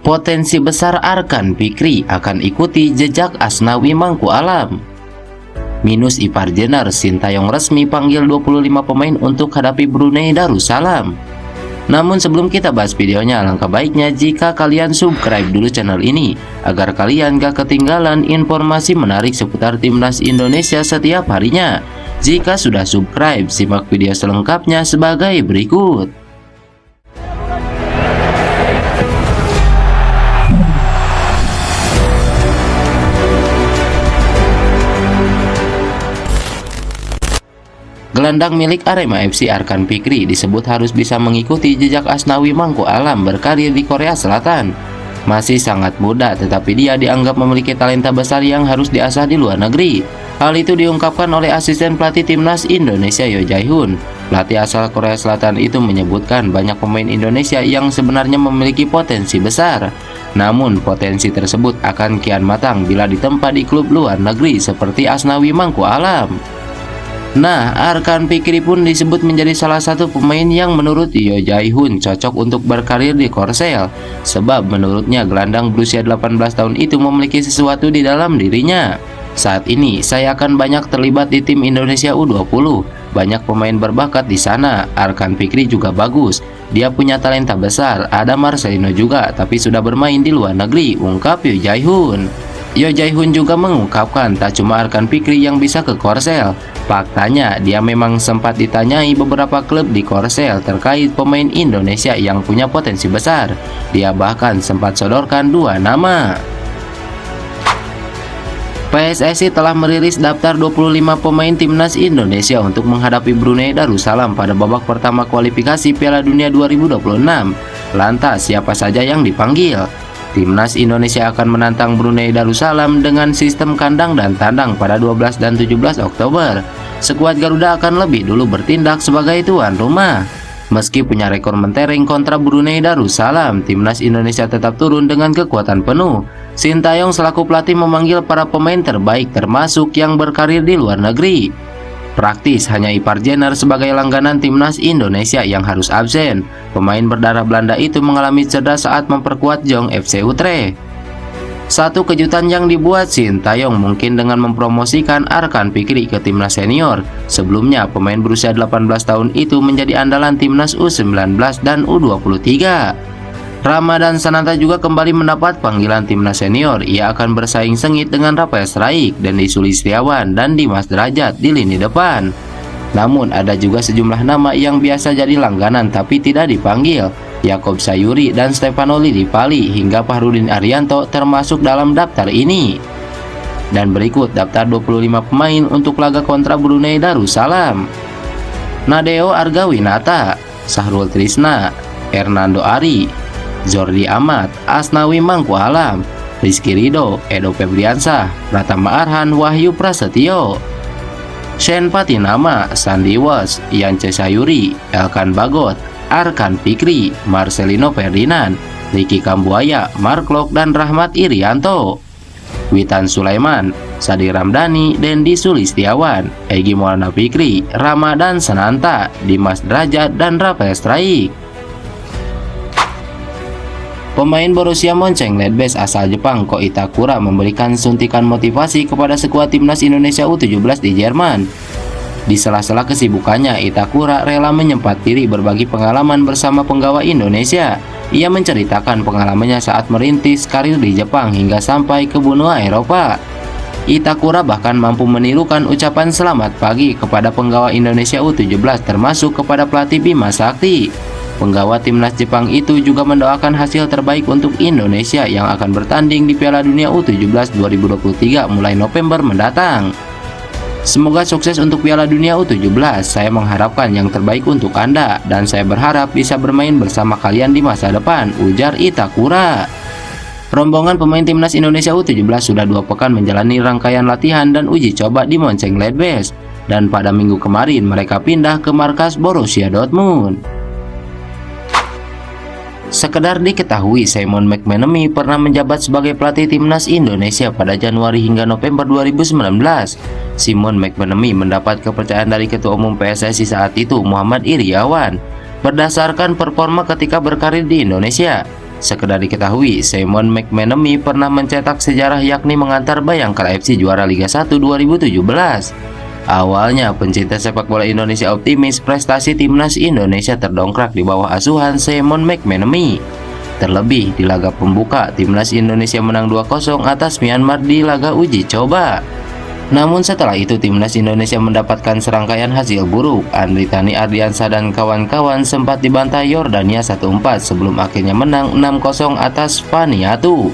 Potensi besar Arkan Fikri akan ikuti jejak Asnawi Mangku Alam. Minus Ipar Jenar, Sintayong resmi panggil 25 pemain untuk hadapi Brunei Darussalam. Namun sebelum kita bahas videonya, alangkah baiknya jika kalian subscribe dulu channel ini agar kalian gak ketinggalan informasi menarik seputar timnas Indonesia setiap harinya. Jika sudah subscribe, simak video selengkapnya sebagai berikut. Gelandang milik Arema FC Arkan Fikri disebut harus bisa mengikuti jejak Asnawi Mangku Alam berkarir di Korea Selatan. Masih sangat muda, tetapi dia dianggap memiliki talenta besar yang harus diasah di luar negeri. Hal itu diungkapkan oleh asisten pelatih timnas Indonesia Yo Jae-hoon. Pelatih asal Korea Selatan itu menyebutkan banyak pemain Indonesia yang sebenarnya memiliki potensi besar. Namun potensi tersebut akan kian matang bila ditempa di klub luar negeri seperti Asnawi Mangku Alam. Nah, Arkan Fikri pun disebut menjadi salah satu pemain yang menurut Yo Jae-hoon cocok untuk berkarir di Korsel. Sebab menurutnya gelandang berusia 18 tahun itu memiliki sesuatu di dalam dirinya. Saat ini saya akan banyak terlibat di tim Indonesia U20. Banyak pemain berbakat di sana. Arkan Fikri juga bagus. Dia punya talenta besar. Ada Marcelino juga, tapi sudah bermain di luar negeri, ungkap Yo Jae-hoon. Yo Jae-hoon juga mengungkapkan tak cuma Arkan Fikri yang bisa ke Korsel. Faktanya, dia memang sempat ditanyai beberapa klub di Korsel terkait pemain Indonesia yang punya potensi besar. Dia bahkan sempat sodorkan 2 nama. PSSI telah merilis daftar 25 pemain timnas Indonesia untuk menghadapi Brunei Darussalam pada babak pertama kualifikasi Piala Dunia 2026. Lantas, siapa saja yang dipanggil? Timnas Indonesia akan menantang Brunei Darussalam dengan sistem kandang dan tandang pada 12 dan 17 Oktober. Skuad Garuda akan lebih dulu bertindak sebagai tuan rumah. Meski punya rekor mentereng kontra Brunei Darussalam, timnas Indonesia tetap turun dengan kekuatan penuh. Sintayong selaku pelatih memanggil para pemain terbaik termasuk yang berkarir di luar negeri. Praktis hanya Ipar Jenar sebagai langganan timnas Indonesia yang harus absen. Pemain berdarah Belanda itu mengalami cedera saat memperkuat Jong FC Utrecht. Satu kejutan yang dibuat Sintayong mungkin dengan mempromosikan Arkan Fikri ke timnas senior. Sebelumnya pemain berusia 18 tahun itu menjadi andalan timnas U19 dan U23. Ramadan Sananta juga kembali mendapat panggilan timnas senior. Ia akan bersaing sengit dengan Rafael Struijk, Dendi Sulistiawan, dan Dimas Derajat di lini depan. Namun ada juga sejumlah nama yang biasa jadi langganan tapi tidak dipanggil. Yakob Sayuri dan Stefano Lillipali hingga Fahrudin Arianto termasuk dalam daftar ini. Dan berikut daftar 25 pemain untuk laga kontra Brunei Darussalam. Nadeo Argawinata, Sahrul Trisna, Hernando Ari, Jordi Amat, Asnawi Mangku Alam, Rizky Ridho, Edo Febriansah, Pratama Arhan, Wahyu Prasetyo, Shen Patinama, Sandi Wos, Yance Sayuri, Elkan Bagot, Arkan Fikri, Marcelino Ferdinand, Ricky Kambuaya, Mark Lok, dan Rahmat Irianto, Witan Sulaiman, Sadi Ramdhani, Dendi Sulistiawan, Egy Maulana Fikri, Ramadan Sananta, Dimas Derajat, dan Rafael Struijk. Pemain Borussia Mönchengladbach asal Jepang Ko Itakura memberikan suntikan motivasi kepada skuad timnas Indonesia U17 di Jerman. Di sela-sela kesibukannya, Itakura rela menyempatkan berbagi pengalaman bersama penggawa Indonesia. Ia menceritakan pengalamannya saat merintis karir di Jepang hingga sampai ke benua Eropa. Itakura bahkan mampu menirukan ucapan selamat pagi kepada penggawa Indonesia U17 termasuk kepada pelatih Bima Sakti. Penggawa timnas Jepang itu juga mendoakan hasil terbaik untuk Indonesia yang akan bertanding di Piala Dunia U17 2023 mulai November mendatang. Semoga sukses untuk Piala Dunia U17. Saya mengharapkan yang terbaik untuk Anda dan saya berharap bisa bermain bersama kalian di masa depan, ujar Itakura. Rombongan pemain timnas Indonesia U17 sudah 2 pekan menjalani rangkaian latihan dan uji coba di Mönchengladbach dan pada minggu kemarin mereka pindah ke markas Borussia Dortmund. Sekedar diketahui, Simon McManamy pernah menjabat sebagai pelatih timnas Indonesia pada Januari hingga November 2019. Simon McManamy mendapat kepercayaan dari Ketua Umum PSSI saat itu, Muhammad Iriawan. Berdasarkan performa ketika berkarir di Indonesia, Sekedar diketahui, Simon McManamy pernah mencetak sejarah yakni mengantar Bayangkara FC juara Liga 1 2017. Awalnya, pencinta sepak bola Indonesia optimis prestasi timnas Indonesia terdongkrak di bawah asuhan Simon McManamy. Terlebih di laga pembuka, timnas Indonesia menang 2-0 atas Myanmar di laga uji coba. Namun setelah itu timnas Indonesia mendapatkan serangkaian hasil buruk. Andri Tani Ardiansyah dan kawan-kawan sempat dibantai Yordania 1-4 sebelum akhirnya menang 6-0 atas Vanuatu.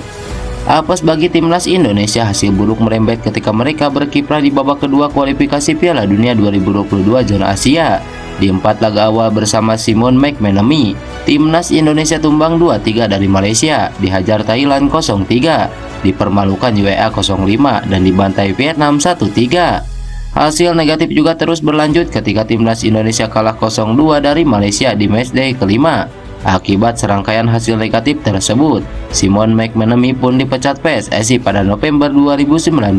Apes bagi timnas Indonesia, hasil buruk merembet ketika mereka berkiprah di babak kedua kualifikasi Piala Dunia 2022 zona Asia. Di 4 laga awal bersama Simon McManamy, timnas Indonesia tumbang 2-3 dari Malaysia, dihajar Thailand 0-3, dipermalukan UEA 0-5, dan dibantai Vietnam 1-3. Hasil negatif juga terus berlanjut ketika timnas Indonesia kalah 0-2 dari Malaysia di matchday kelima. Akibat serangkaian hasil negatif tersebut, Simon McManamy pun dipecat PSSI pada November 2019.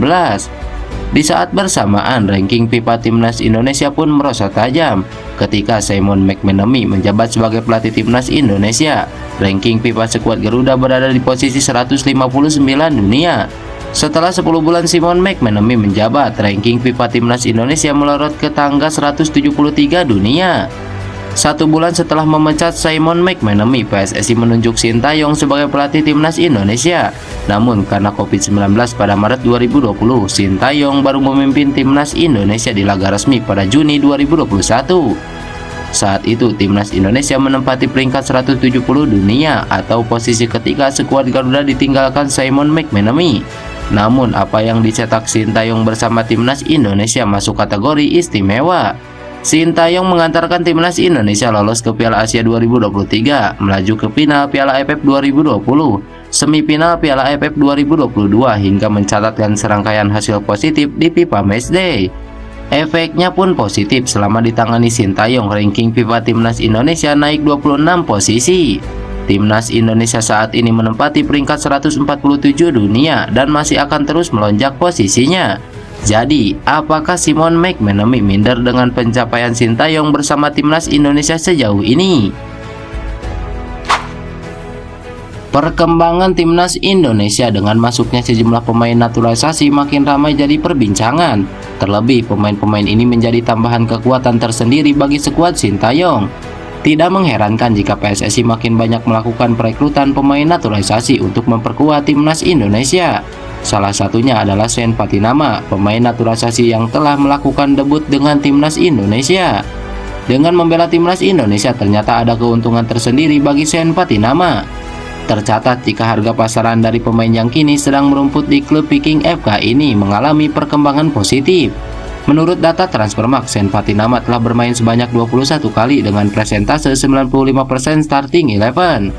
Di saat bersamaan, ranking FIFA timnas Indonesia pun merosot tajam ketika Simon McManamy menjabat sebagai pelatih timnas Indonesia. Ranking FIFA skuad Garuda berada di posisi 159 dunia. Setelah 10 bulan Simon McManamy menjabat, ranking FIFA timnas Indonesia melorot ke tangga 173 dunia. 1 bulan setelah memecat Simon McManamy, PSSI menunjuk Sintayong sebagai pelatih timnas Indonesia. Namun karena Covid-19 pada Maret 2020, Sintayong baru memimpin timnas Indonesia di laga resmi pada Juni 2021. Saat itu timnas Indonesia menempati peringkat 170 dunia atau posisi ketiga skuad Garuda ditinggalkan Simon McManamy. Namun apa yang dicetak Sintayong bersama timnas Indonesia masuk kategori istimewa. Sintayong mengantarkan timnas Indonesia lolos ke Piala Asia 2023, melaju ke final Piala AFF 2020, semifinal Piala AFF 2022 hingga mencatatkan serangkaian hasil positif di FIFA Matchday. Efeknya pun positif, selama ditangani Sintayong, ranking FIFA timnas Indonesia naik 26 posisi. Timnas Indonesia saat ini menempati peringkat 147 dunia dan masih akan terus melonjak posisinya. Jadi, apakah Simon McManamy minder dengan pencapaian Sintayong bersama timnas Indonesia sejauh ini? Perkembangan timnas Indonesia dengan masuknya sejumlah pemain naturalisasi makin ramai jadi perbincangan. Terlebih, pemain-pemain ini menjadi tambahan kekuatan tersendiri bagi skuad Sintayong. Tidak mengherankan jika PSSI makin banyak melakukan perekrutan pemain naturalisasi untuk memperkuat timnas Indonesia. Salah satunya adalah Sen Patinama, pemain naturalisasi yang telah melakukan debut dengan timnas Indonesia. Dengan membela timnas Indonesia ternyata ada keuntungan tersendiri bagi Sen Patinama. Tercatat jika harga pasaran dari pemain yang kini sedang merumput di klub Viking FK ini mengalami perkembangan positif. Menurut data Transfermarkt, Sen Patinama telah bermain sebanyak 21 kali dengan presentase 95% starting 11.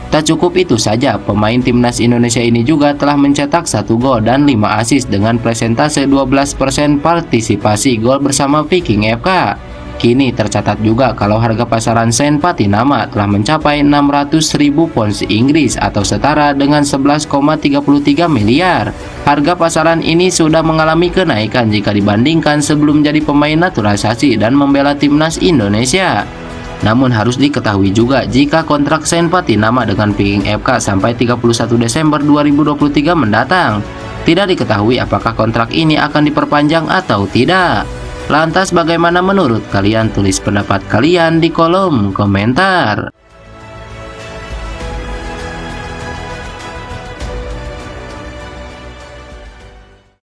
Tak cukup itu saja, pemain timnas Indonesia ini juga telah mencetak 1 gol dan 5 assist dengan presentase 12% partisipasi gol bersama Viking FK. Kini tercatat juga kalau harga pasaran Sen Patinama telah mencapai 600.000 pounds Inggris atau setara dengan 11,33 miliar. Harga pasaran ini sudah mengalami kenaikan jika dibandingkan sebelum jadi pemain naturalisasi dan membela timnas Indonesia. Namun harus diketahui juga jika kontrak Sen Patinama dengan Viking FK sampai 31 Desember 2023 mendatang. Tidak diketahui apakah kontrak ini akan diperpanjang atau tidak. Lantas bagaimana menurut kalian? Tulis pendapat kalian di kolom komentar.